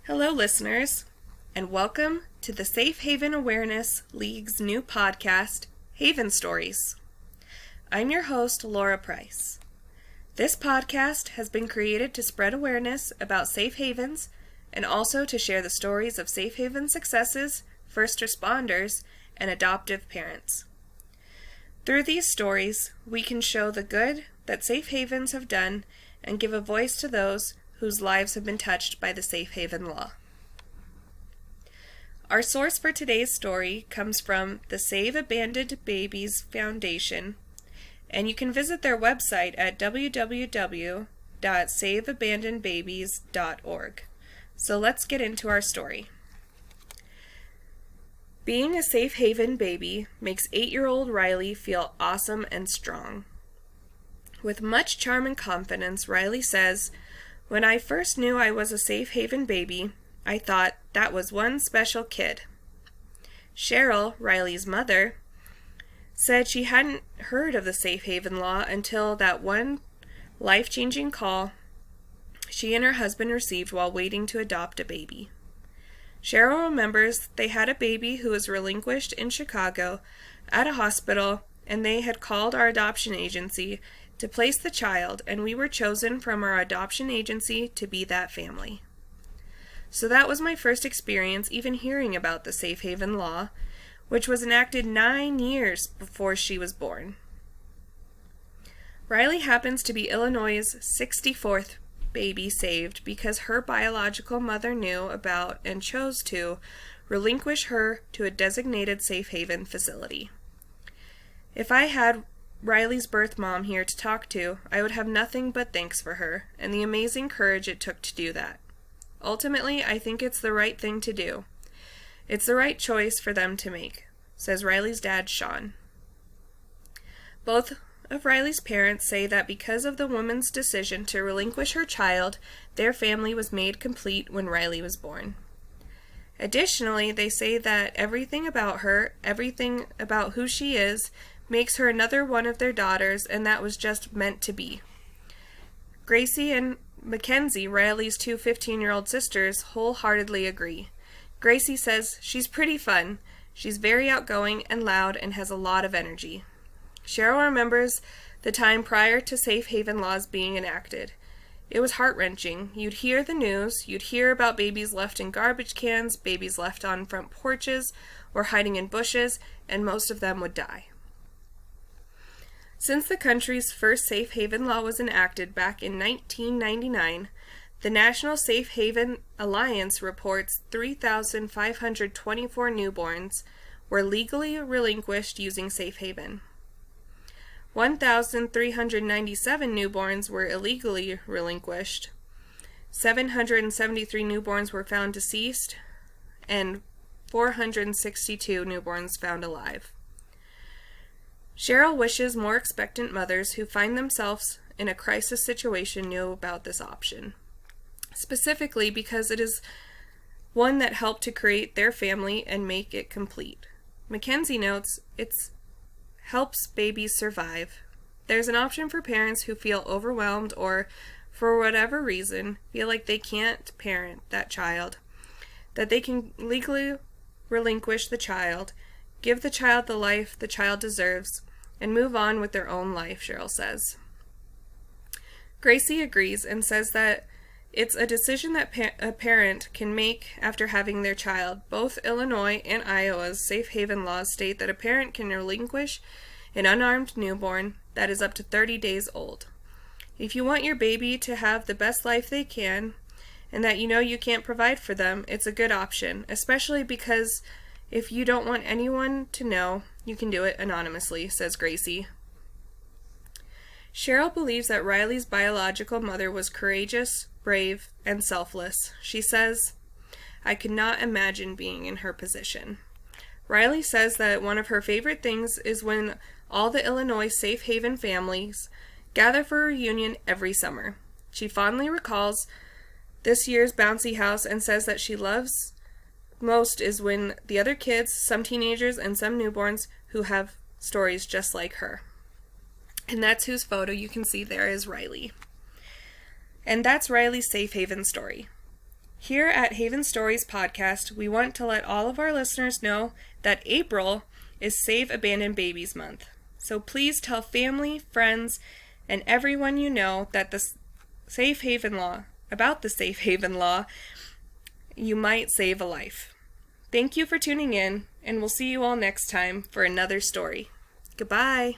Hello, listeners, and welcome to the Safe Haven Awareness League's new podcast, Haven Stories. I'm your host, Laura Price. This podcast has been created to spread awareness about safe havens and also to share the stories of safe haven successes, first responders, and adoptive parents. Through these stories, we can show the good that safe havens have done and give a voice to those whose lives have been touched by the safe haven law. Our source for today's story comes from the Save Abandoned Babies Foundation, and you can visit their website at www.saveabandonedbabies.org. So let's get into our story. Being a safe haven baby makes 8-year-old Riley feel awesome and strong. With much charm and confidence, Riley says, "When I first knew I was a safe haven baby, I thought that was one special kid." Cheryl, Riley's mother, said she hadn't heard of the safe haven law until that one life-changing call she and her husband received while waiting to adopt a baby. Cheryl remembers they had a baby who was relinquished in Chicago at a hospital, and they had called our adoption agency to place the child, and we were chosen from our adoption agency to be that family. So that was my first experience even hearing about the safe haven law, which was enacted 9 years before she was born. Riley happens to be Illinois' 64th baby saved because her biological mother knew about and chose to relinquish her to a designated safe haven facility. If I had Riley's birth mom here to talk to, I would have nothing but thanks for her and the amazing courage it took to do that. Ultimately, I think it's the right thing to do. It's the right choice for them to make, says Riley's dad, Sean. Both of Riley's parents say that because of the woman's decision to relinquish her child, their family was made complete when Riley was born. Additionally, they say that everything about her, everything about who she is, makes her another one of their daughters, and that was just meant to be. Gracie and Mackenzie, Riley's two 15-year-old sisters, wholeheartedly agree. Gracie says she's pretty fun. She's very outgoing and loud and has a lot of energy. Cheryl remembers the time prior to safe haven laws being enacted. It was heart-wrenching. You'd hear the news, you'd hear about babies left in garbage cans, babies left on front porches or hiding in bushes, and most of them would die. Since the country's first safe haven law was enacted back in 1999, the National Safe Haven Alliance reports 3,524 newborns were legally relinquished using safe haven. 1,397 newborns were illegally relinquished, 773 newborns were found deceased, and 462 newborns found alive. Cheryl wishes more expectant mothers who find themselves in a crisis situation knew about this option, specifically because it is one that helped to create their family and make it complete. Mackenzie notes it helps babies survive. There's an option for parents who feel overwhelmed or, for whatever reason, feel like they can't parent that child, that they can legally relinquish the child, give the child the life the child deserves, and move on with their own life, Cheryl says. Gracie agrees and says that it's a decision that a parent can make after having their child. Both Illinois and Iowa's safe haven laws state that a parent can relinquish an unarmed newborn that is up to 30 days old. If you want your baby to have the best life they can, and that you know you can't provide for them, it's a good option, especially because if you don't want anyone to know, you can do it anonymously, says Gracie. Cheryl believes that Riley's biological mother was courageous, brave, and selfless. She says, "I could not imagine being in her position." Riley says that one of her favorite things is when all the Illinois safe haven families gather for a reunion every summer. She fondly recalls this year's bouncy house and says that she loves most is when the other kids, some teenagers and some newborns, who have stories just like her. And that's whose photo you can see there is Riley. And that's Riley's safe haven story. Here at Haven Stories Podcast, we want to let all of our listeners know that April is Save Abandoned Babies Month. So please tell family, friends, and everyone you know that about the Safe Haven Law, you might save a life. Thank you for tuning in, and we'll see you all next time for another story. Goodbye.